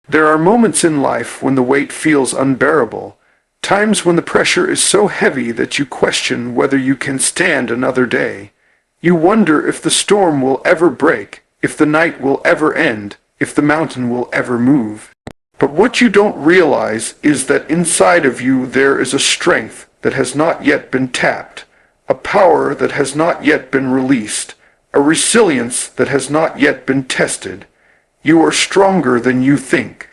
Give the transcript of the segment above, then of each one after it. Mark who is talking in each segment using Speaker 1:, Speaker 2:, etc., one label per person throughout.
Speaker 1: There are moments in life when the weight feels unbearable, times when the pressure is so heavy that you question whether you can stand another day. You wonder if the storm will ever break, if the night will ever end, if the mountain will ever move. But what you don't realize is that inside of you there is a strength that has not yet been tapped, a power that has not yet been released, a resilience that has not yet been tested. You are stronger than you think.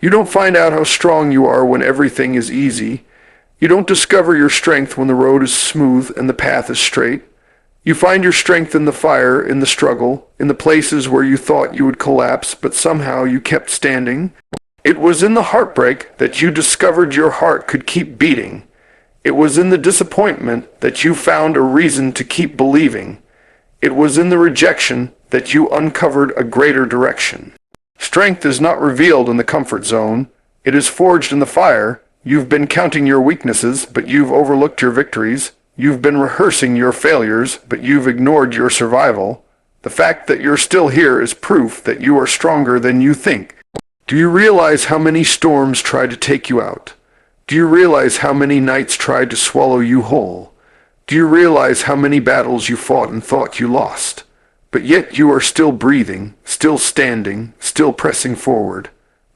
Speaker 1: You don't find out how strong you are when everything is easy. You don't discover your strength when the road is smooth and the path is straight. You find your strength in the fire, in the struggle, in the places where you thought you would collapse, but somehow you kept standing. It was in the heartbreak that you discovered your heart could keep beating. It was in the disappointment that you found a reason to keep believing. It was in the rejection that you uncovered a greater direction. Strength is not revealed in the comfort zone. It is forged in the fire. You've been counting your weaknesses, but you've overlooked your victories. You've been rehearsing your failures, but you've ignored your survival. The fact that you're still here is proof that you are stronger than you think. Do you realize how many storms tried to take you out? Do you realize how many nights tried to swallow you whole? Do you realize how many battles you fought and thought you lost? But yet you are still breathing, still standing, still pressing forward.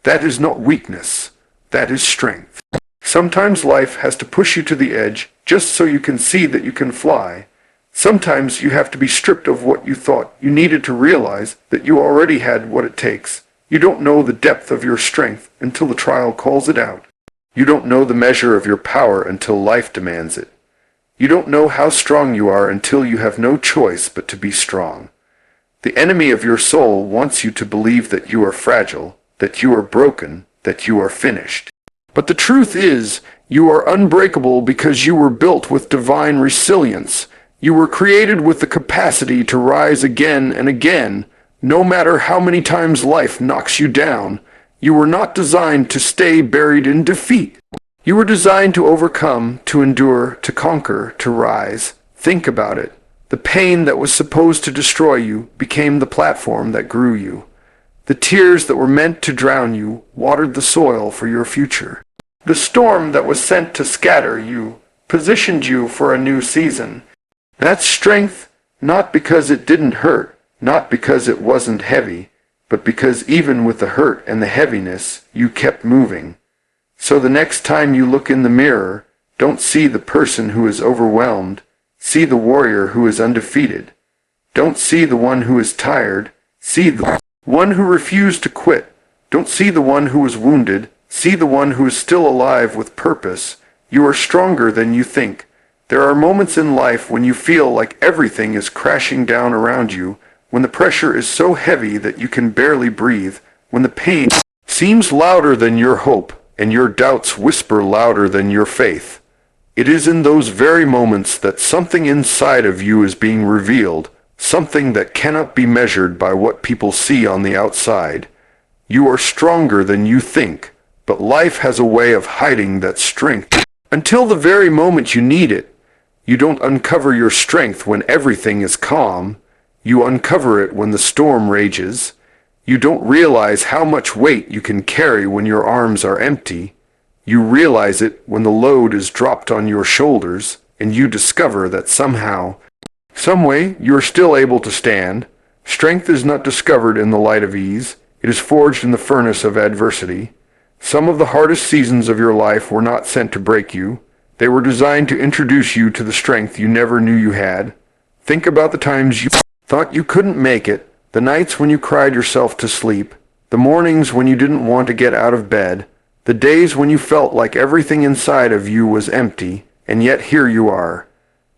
Speaker 1: That is not weakness. That is strength. Sometimes life has to push you to the edge just so you can see that you can fly. Sometimes you have to be stripped of what you thought you needed to realize that you already had what it takes. You don't know the depth of your strength until the trial calls it out. You don't know the measure of your power until life demands it. You don't know how strong you are until you have no choice but to be strong. The enemy of your soul wants you to believe that you are fragile, that you are broken, that you are finished. But the truth is, you are unbreakable because you were built with divine resilience. You were created with the capacity to rise again and again, no matter how many times life knocks you down. You were not designed to stay buried in defeat. You were designed to overcome, to endure, to conquer, to rise. Think about it. The pain that was supposed to destroy you became the platform that grew you. The tears that were meant to drown you watered the soil for your future. The storm that was sent to scatter you positioned you for a new season. That's strength, not because it didn't hurt, not because it wasn't heavy, but because even with the hurt and the heaviness, you kept moving. So the next time you look in the mirror, don't see the person who is overwhelmed. See the warrior who is undefeated. Don't see the one who is tired. See the one who refused to quit. Don't see the one who was wounded. See the one who is still alive with purpose. You are stronger than you think. There are moments in life when you feel like everything is crashing down around you, when the pressure is so heavy that you can barely breathe, when the pain seems louder than your hope, and your doubts whisper louder than your faith. It is in those very moments that something inside of you is being revealed, something that cannot be measured by what people see on the outside. You are stronger than you think, but life has a way of hiding that strength. Until the very moment you need it, you don't uncover your strength when everything is calm. You uncover it when the storm rages. You don't realize how much weight you can carry when your arms are empty. You realize it when the load is dropped on your shoulders, and you discover that somehow, someway, you are still able to stand. Strength is not discovered in the light of ease. It is forged in the furnace of adversity. Some of the hardest seasons of your life were not sent to break you. They were designed to introduce you to the strength you never knew you had. Think about the times you thought you couldn't make it, the nights when you cried yourself to sleep, the mornings when you didn't want to get out of bed, the days when you felt like everything inside of you was empty, and yet here you are.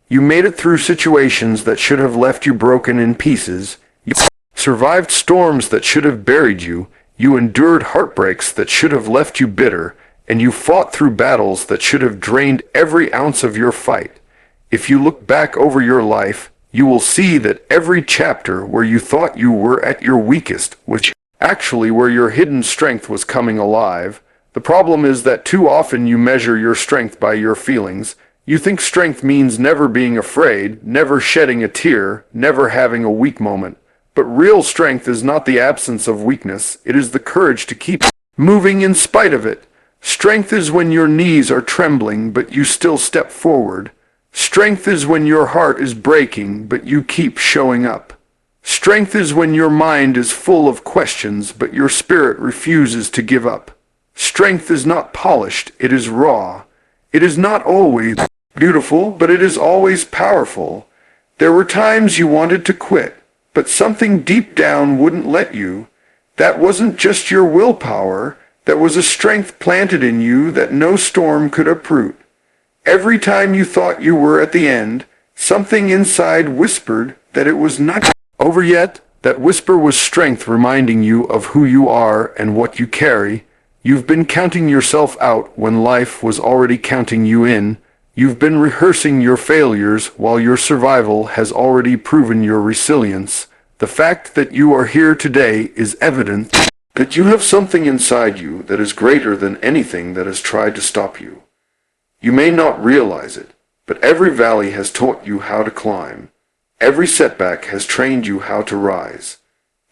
Speaker 1: You made it through situations that should have left you broken in pieces. You survived storms that should have buried you. You endured heartbreaks that should have left you bitter, and you fought through battles that should have drained every ounce of your fight. If you look back over your life, you will see that every chapter where you thought you were at your weakest was actually where your hidden strength was coming alive. The problem is that too often you measure your strength by your feelings. You think strength means never being afraid, never shedding a tear, never having a weak moment. But real strength is not the absence of weakness, it is the courage to keep moving in spite of it. Strength is when your knees are trembling, but you still step forward. Strength is when your heart is breaking, but you keep showing up. Strength is when your mind is full of questions, but your spirit refuses to give up. Strength is not polished, it is raw. It is not always beautiful, but it is always powerful. There were times you wanted to quit, but something deep down wouldn't let you. That wasn't just your willpower, that was a strength planted in you that no storm could uproot. Every time you thought you were at the end, something inside whispered that it was not over yet. That whisper was strength reminding you of who you are and what you carry. You've been counting yourself out when life was already counting you in. You've been rehearsing your failures while your survival has already proven your resilience. The fact that you are here today is evidence that you have something inside you that is greater than anything that has tried to stop you. You may not realize it, but every valley has taught you how to climb. Every setback has trained you how to rise.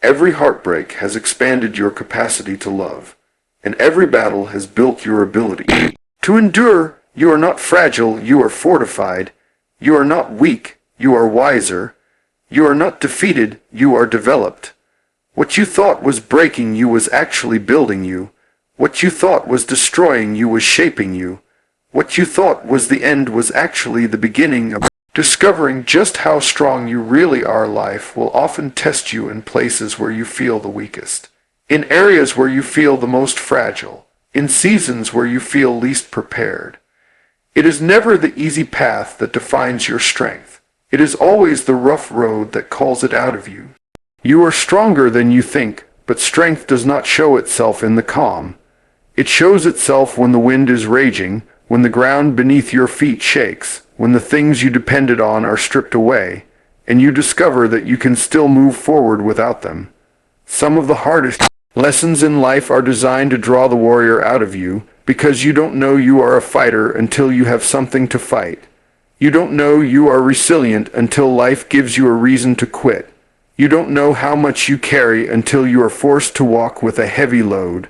Speaker 1: Every heartbreak has expanded your capacity to love. And every battle has built your ability to endure. You are not fragile, you are fortified. You are not weak, you are wiser. You are not defeated, you are developed. What you thought was breaking you was actually building you. What you thought was destroying you was shaping you. What you thought was the end was actually the beginning of discovering just how strong you really are. Life will often test you in places where you feel the weakest. In areas where you feel the most fragile, in seasons where you feel least prepared. It is never the easy path that defines your strength. It is always the rough road that calls it out of you. You are stronger than you think, but strength does not show itself in the calm. It shows itself when the wind is raging, when the ground beneath your feet shakes, when the things you depended on are stripped away, and you discover that you can still move forward without them. Some of the hardest lessons in life are designed to draw the warrior out of you, because you don't know you are a fighter until you have something to fight. You don't know you are resilient until life gives you a reason to quit. You don't know how much you carry until you are forced to walk with a heavy load.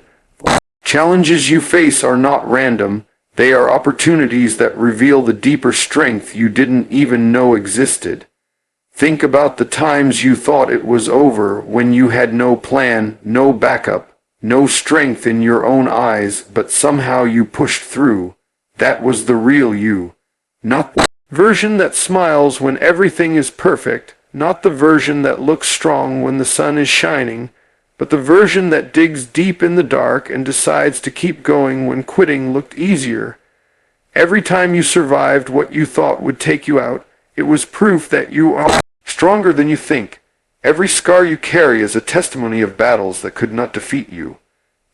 Speaker 1: Challenges you face are not random. They are opportunities that reveal the deeper strength you didn't even know existed. Think about the times you thought it was over, when you had no plan, no backup, no strength in your own eyes, but somehow you pushed through. That was the real you. Not the version that smiles when everything is perfect, not the version that looks strong when the sun is shining, but the version that digs deep in the dark and decides to keep going when quitting looked easier. Every time you survived what you thought would take you out, it was proof that you are stronger than you think. Every scar you carry is a testimony of battles that could not defeat you.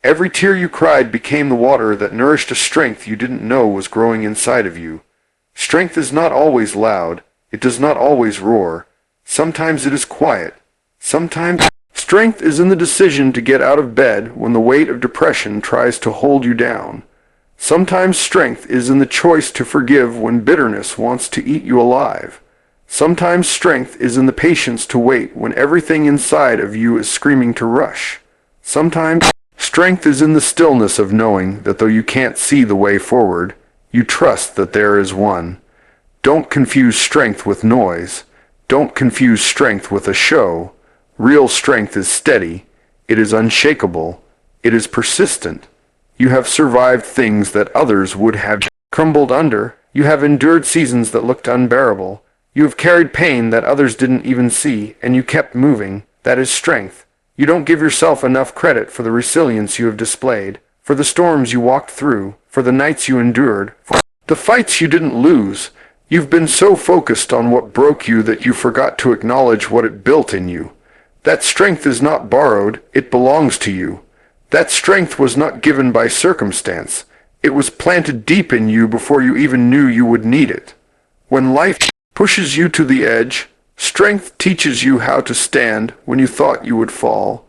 Speaker 1: Every tear you cried became the water that nourished a strength you didn't know was growing inside of you. Strength is not always loud. It does not always roar. Sometimes it is quiet. Sometimes strength is in the decision to get out of bed when the weight of depression tries to hold you down. Sometimes strength is in the choice to forgive when bitterness wants to eat you alive. Sometimes strength is in the patience to wait when everything inside of you is screaming to rush. Sometimes strength is in the stillness of knowing that though you can't see the way forward, you trust that there is one. Don't confuse strength with noise. Don't confuse strength with a show. Real strength is steady. It is unshakable. It is persistent. You have survived things that others would have crumbled under. You have endured seasons that looked unbearable. You have carried pain that others didn't even see, and you kept moving. That is strength. You don't give yourself enough credit for the resilience you have displayed, for the storms you walked through, for the nights you endured, for the fights you didn't lose. You've been so focused on what broke you that you forgot to acknowledge what it built in you. That strength is not borrowed, it belongs to you. That strength was not given by circumstance. It was planted deep in you before you even knew you would need it. When life pushes you to the edge, strength teaches you how to stand when you thought you would fall.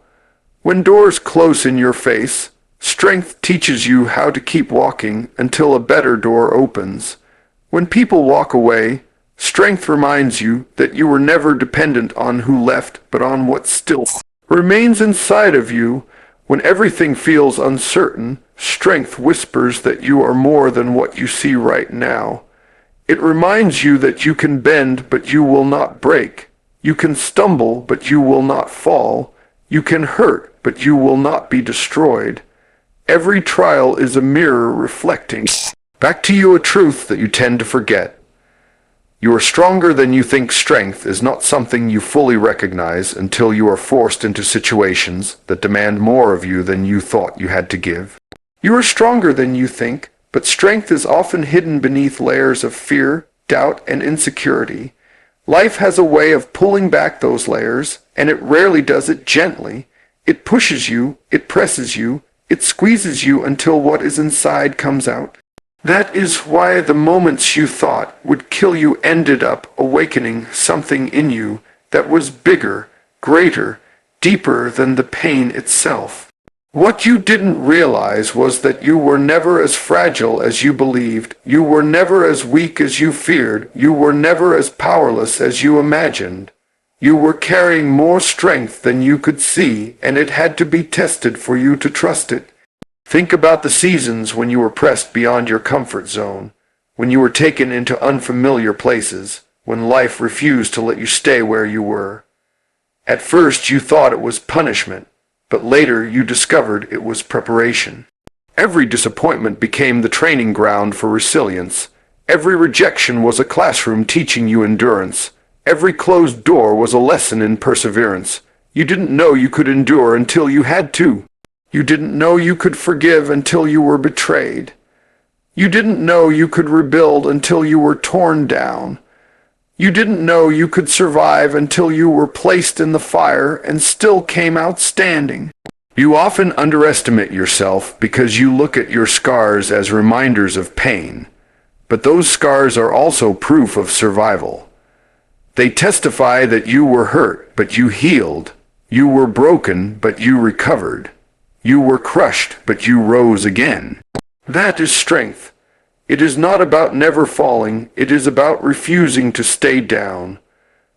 Speaker 1: When doors close in your face, strength teaches you how to keep walking until a better door opens. When people walk away, strength reminds you that you were never dependent on who left, but on what still remains inside of you. When everything feels uncertain, strength whispers that you are more than what you see right now. It reminds you that you can bend, but you will not break. You can stumble, but you will not fall. You can hurt, but you will not be destroyed. Every trial is a mirror reflecting back to you a truth that you tend to forget. You are stronger than you think. Strength is not something you fully recognize until you are forced into situations that demand more of you than you thought you had to give. You are stronger than you think, but strength is often hidden beneath layers of fear, doubt, and insecurity. Life has a way of pulling back those layers, and it rarely does it gently. It pushes you, it presses you, it squeezes you until what is inside comes out. That is why the moments you thought would kill you ended up awakening something in you that was bigger, greater, deeper than the pain itself. What you didn't realize was that you were never as fragile as you believed, you were never as weak as you feared, you were never as powerless as you imagined. You were carrying more strength than you could see, and it had to be tested for you to trust it. Think about the seasons when you were pressed beyond your comfort zone, when you were taken into unfamiliar places, when life refused to let you stay where you were. At first you thought it was punishment, but later you discovered it was preparation. Every disappointment became the training ground for resilience. Every rejection was a classroom teaching you endurance. Every closed door was a lesson in perseverance. You didn't know you could endure until you had to. You didn't know you could forgive until you were betrayed. You didn't know you could rebuild until you were torn down. You didn't know you could survive until you were placed in the fire and still came out standing. You often underestimate yourself because you look at your scars as reminders of pain. But those scars are also proof of survival. They testify that you were hurt, but you healed. You were broken, but you recovered. You were crushed, but you rose again. That is strength. It is not about never falling, it is about refusing to stay down.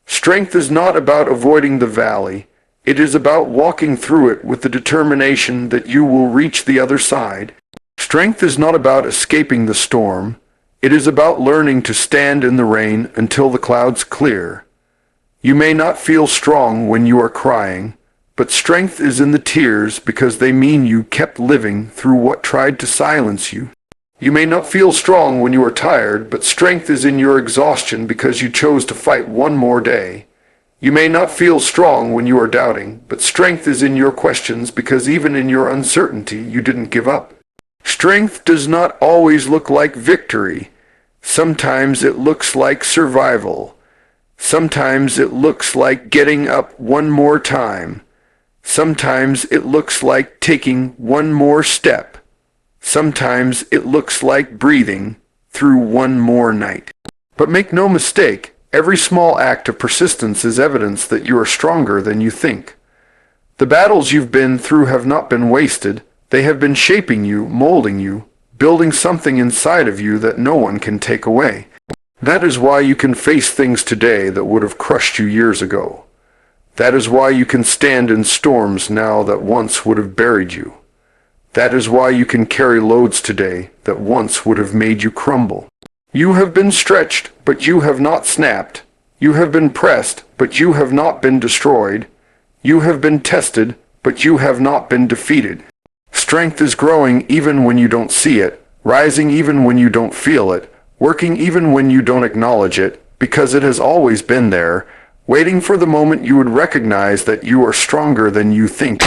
Speaker 1: Strength is not about avoiding the valley, it is about walking through it with the determination that you will reach the other side. Strength is not about escaping the storm, it is about learning to stand in the rain until the clouds clear. You may not feel strong when you are crying, but strength is in the tears because they mean you kept living through what tried to silence you. You may not feel strong when you are tired, but strength is in your exhaustion because you chose to fight one more day. You may not feel strong when you are doubting, but strength is in your questions because even in your uncertainty you didn't give up. Strength does not always look like victory. Sometimes it looks like survival. Sometimes it looks like getting up one more time. Sometimes it looks like taking one more step. Sometimes it looks like breathing through one more night. But make no mistake, every small act of persistence is evidence that you are stronger than you think. The battles you've been through have not been wasted. They have been shaping you, molding you, building something inside of you that no one can take away. That is why you can face things today that would have crushed you years ago. That is why you can stand in storms now that once would have buried you. That is why you can carry loads today that once would have made you crumble. You have been stretched, but you have not snapped. You have been pressed, but you have not been destroyed. You have been tested, but you have not been defeated. Strength is growing even when you don't see it, rising even when you don't feel it, working even when you don't acknowledge it, because it has always been there, waiting for the moment you would recognize that you are stronger than you think.